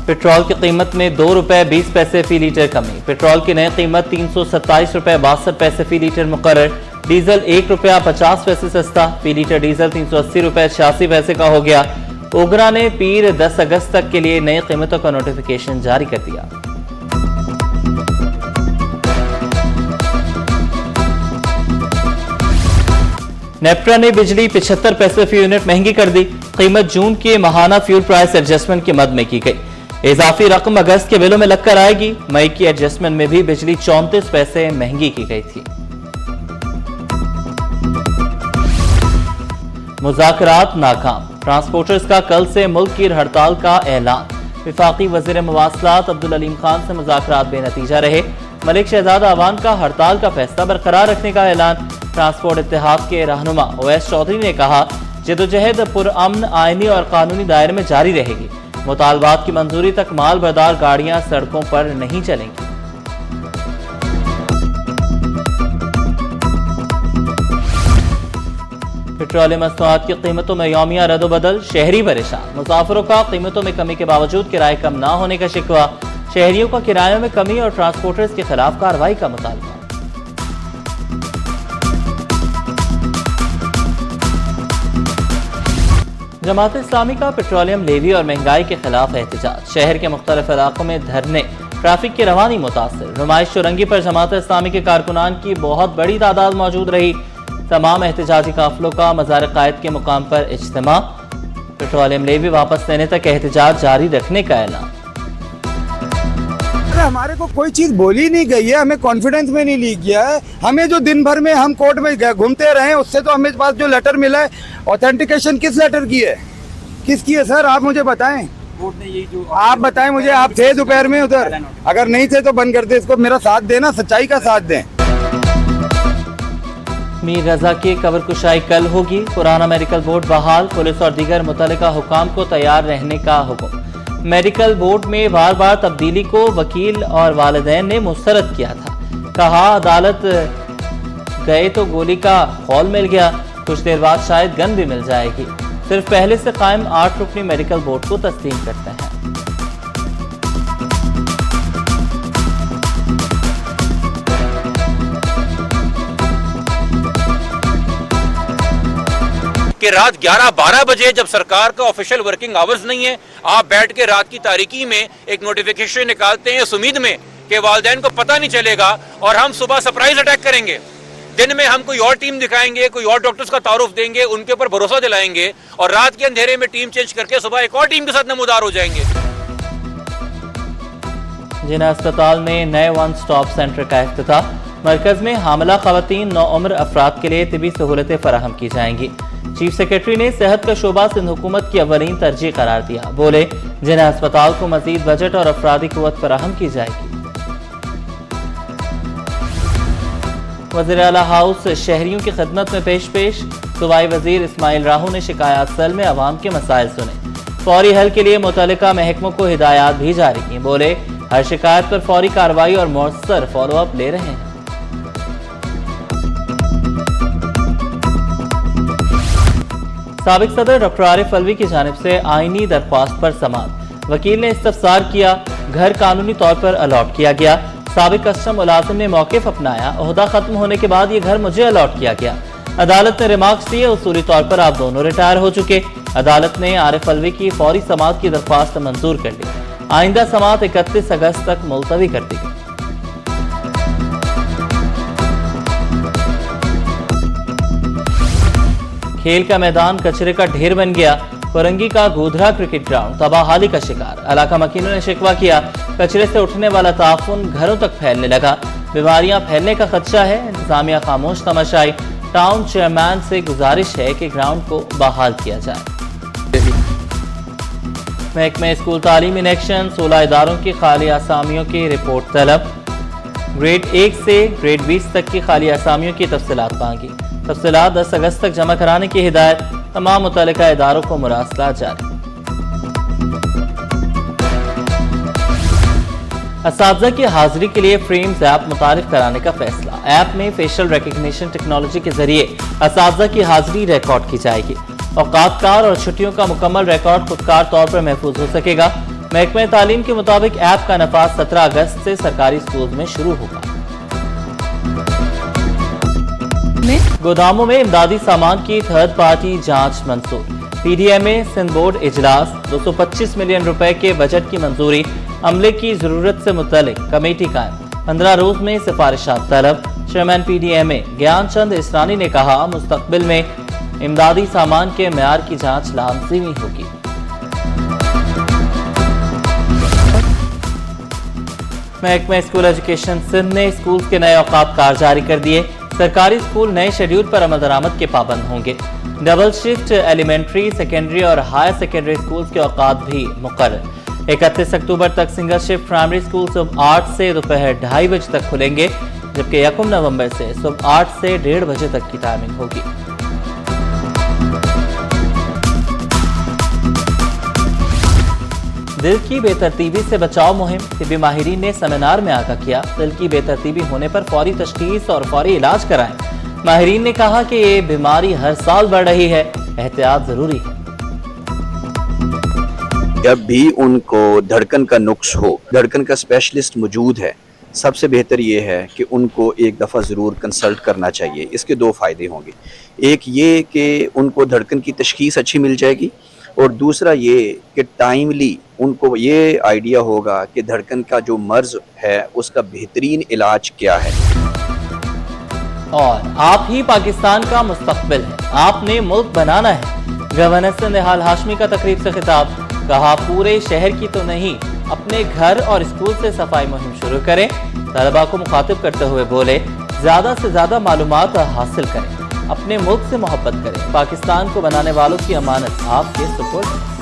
Petrol की कीमत में ₹2.20 फी लीटर कमी। पेट्रोल की नई कीमत ₹327.62 फी लीटर मुकर्रर। डीजल ₹1.50 सस्ता, फी लीटर डीजल ₹380.86 का हो गया। ओगरा ने पीर 10 अगस्त तक के लिए नई कीमतों का नोटिफिकेशन जारी कर दिया। नेप्ट्रा ने बिजली 75 पैसे फी यूनिट महंगी कर दी। कीमत जून के माहाना फ्यूल प्राइस एडजस्टमेंट के मद में की गई। इजाफी रकम अगस्त के बिलों में लगकर आएगी। मई की एडजस्टमेंट में भी बिजली 34 पैसे महंगी की गई थी। मुज़ाकरात नाकाम। ट्रांसपोर्टर्स का कल से मुल्क की हड़ताल का ऐलान। वफाकी वज़ीर मवासलात अब्दुल अलीम खान से मुज़ाकरात बेनतीजा रहे। मलिक शहजादा अवान का हड़ताल का फैसला बरकरार रखने का ऐलान। ट्रांसपोर्ट इत्तेहाद के रहनुमा ओवैस चौधरी ने कहा, जदोजहद पुरअमन आईनी और कानूनी दायरे में जारी रहेगी। मुतालबात की मंजूरी तक माल बरदार गाड़ियां सड़कों पर नहीं चलेंगी। पेट्रोलियम मसनूआत की कीमतों में यौमिया रद्दोबदल। शहरी परेशान। मुसाफिरों का कीमतों में कमी के बावजूद किराए कम ना होने का शिकवा। शहरियों का किरायों में कमी और ट्रांसपोर्टर्स के खिलाफ कार्रवाई का मुतालबा। जमात इस्लामी का पेट्रोलियम लेवी और महंगाई के खिलाफ एहतजाज। शहर के मुख्तलिफ इलाकों में धरने। ट्रैफिक की रवानी मुतासर। नुमाइश चौरंगी पर जमात इस्लामी के कारकुनान की बहुत बड़ी तादाद मौजूद रही। तमाम एहतजाजी काफिलों का मज़ार कायद के मुकाम पर इज्तिमा। पेट्रोलियम लेवी वापस लेने तक एहतजाज जारी रखने का ऐलान। हमारे को कोई चीज बोली नहीं गई है, हमें कॉन्फिडेंस में नहीं ली गया है। हमें जो दिन भर में हम कोर्ट में घूमते रहे उससे तो हमें पास जो लेटर मिला है, ऑथेंटिकेशन किस लेटर की है, किसकी है सर? आप मुझे बताएं, आप बताएं मुझे। आप थे दोपहर में उधर? अगर नहीं थे तो बंद कर दे इसको। मेरा साथ देना, सच्चाई का साथ दें। मीर रजा की कब्र कुशाई कल होगी। पुराना मेडिकल बोर्ड बहाल। पुलिस और दीगर मुतल्लिका हुकाम को तैयार रहने का हुक्म। मेडिकल बोर्ड में बार बार तब्दीली को वकील और वालिदैन ने मुस्तरद किया था। कहा, अदालत गए तो गोली का खौल मिल गया, कुछ देर बाद शायद गन भी मिल जाएगी। सिर्फ पहले से कायम 8 रुकनी मेडिकल बोर्ड को तस्लीम करते हैं। कि रात 11-12 बजे जब सरकार का ऑफिशियल वर्किंग आवर्स नहीं है, आप बैठ के रात की तारीकी में एक नोटिफिकेशन निकालते हैं इस उम्मीद में कि वालिदैन को पता नहीं चलेगा और हम सुबह सरप्राइज अटैक करेंगे। दिन में हम कोई और टीम दिखाएंगे, कोई और डॉक्टर्स का तारुफ देंगे, उनके ऊपर भरोसा दिलाएंगे और रात के अंधेरे में टीम चेंज करके सुबह एक और टीम के साथ नमूदार हो जाएंगे। जिना अस्पताल में नए वन स्टॉप सेंटर का इफ्तिताह। मरकज में हामला खवातीन नौउम्र अफराद के लिए तिबी सहूलतें फराहम की जाएंगी। चीफ सेक्रेटरी ने सेहत का शोबा सिंध हुकूमत की अवलीन तरजीह करार दिया। बोले, जिना अस्पताल को मजीद बजट और अफरादी कुव्वत फराहम की जाएगी। वज़ीर आला हाउस शहरियों की खिदमत में पेश। सूबाई वजीर इस्माइल राहू ने शिकायत सेल में अवाम के मसाइल सुने। फौरी हल के लिए मुतल्लिका महकमों को हिदायत भी जारी की। बोले, हर शिकायत पर फौरी कार्रवाई और मौसर फॉलो अप ले रहे हैं। साबिक सदर डॉक्टर आरिफ अलवी की जानिब से आईनी दरख्वास्त पर समाअत। वकील ने इस्तफसार किया, घर कानूनी तौर पर अलॉट किया गया। साबिक कस्टम मुलाजिम ने मौक़िफ़ अपनाया, ओहदा खत्म होने के बाद ये घर मुझे अलॉट किया गया। अदालत ने रिमार्क्स दिए, उसूली तौर पर आप दोनों रिटायर हो चुके। अदालत ने आरिफ अलवी की फौरी समाअत की दरख्वास्त मंजूर कर ली। आइंदा समाअत 31 अगस्त तक मुलतवी कर दी गई। खेल का मैदान कचरे का ढेर बन गया। कोरंगी का गोधरा क्रिकेट ग्राउंड तबाहाली का शिकार। इलाका मकीनों ने शिकवा किया, कचरे से उठने वाला ताफुन घरों तक फैलने लगा। बीमारियां फैलने का खदशा है। इंतजामिया खामोश तमाशाई। टाउन चेयरमैन से गुजारिश है कि ग्राउंड को बहाल किया जाए। महकमे स्कूल तालीम इन एक्शन। 16 इदारों की खाली आसामियों की रिपोर्ट तलब। ग्रेड 1 से ग्रेड 20 तक की खाली आसामियों की तफसीलात मांगी। तफसीलात 10 अगस्त तक जमा कराने की हिदायत। तमाम मुतल्लिका इदारों को मुरासला जारी। असातिज़ा की हाजिरी के लिए फ्रेम्स ऐप मुतारिफ कराने का फैसला। ऐप में फेशियल रिकग्निशन टेक्नोलॉजी के जरिए असातिज़ा की हाजिरी रिकॉर्ड की जाएगी। औकात कार और छुट्टियों का मुकम्मल रिकॉर्ड खुदकार तौर पर महफूज हो सकेगा। महकमे तालीम के मुताबिक ऐप का नफाज 17 अगस्त से सरकारी स्कूल में शुरू होगा। गोदामों में इमदादी सामान की थर्ड पार्टी जांच मंसूर। पीडीएमए सिंध बोर्ड इजलास 225 मिलियन रुपए के बजट की मंजूरी, अमले की जरूरत से मुतल्लिक कमेटी कायम, 15 रोज में सिफारिशात तलब। चेयरमैन पीडीएमए ज्ञानचंद इसरानी ने कहा, मुस्तकबिल में इमदादी सामान के मेयार की जांच लाजमी होगी। महकमा स्कूल एजुकेशन सिंध ने स्कूल के नए औकात कार जारी कर दिए। सरकारी स्कूल नए शेड्यूल पर अमल दरामद के पाबंद होंगे। डबल शिफ्ट एलिमेंट्री, सेकेंडरी और हायर सेकेंडरी स्कूल के औकात भी मुकर्रर। 31 अक्टूबर तक सिंगल शिफ्ट प्राइमरी स्कूल सुबह 8 से दोपहर 2:30 बजे तक खुलेंगे, जबकि 1 नवंबर से सुबह 8 से 1:30 बजे तक की टाइमिंग होगी। दिल की बेतरतीबी से बचाव मुहिम, तिबी माहिरीन ने सेमिनार में आगाह किया। दिल की बेतरतीबी होने पर फौरी तशखीस और फौरी इलाज कराएं। माहिरीन ने कहा कि ये बीमारी हर साल बढ़ रही है, एहतियात जरूरी है। जब भी उनको धड़कन का नुक्स हो, धड़कन का स्पेशलिस्ट मौजूद है, सबसे बेहतर ये है कि उनको एक दफ़ा ज़रूर कंसल्ट करना चाहिए। इसके 2 फ़ायदे होंगे, एक ये कि उनको धड़कन की तशखीस अच्छी मिल जाएगी, और दूसरा ये कि टाइमली उनको ये आइडिया होगा कि धड़कन का जो मर्ज है उसका बेहतरीन इलाज क्या है। और आप ही पाकिस्तान का मुस्तकबिल है, आपने मुल्क बनाना है। गवर्नर सिंध निहाल हाशमी का तकरीब से खिताब, कहा पूरे शहर की तो नहीं, अपने घर और स्कूल से सफाई मुहिम शुरू करें। तलबा को मुखातिब करते हुए बोले, ज्यादा से ज्यादा मालूमात हासिल करें, अपने मुल्क से मोहब्बत करें। पाकिस्तान को बनाने वालों की अमानत आपके सुपुर्द है।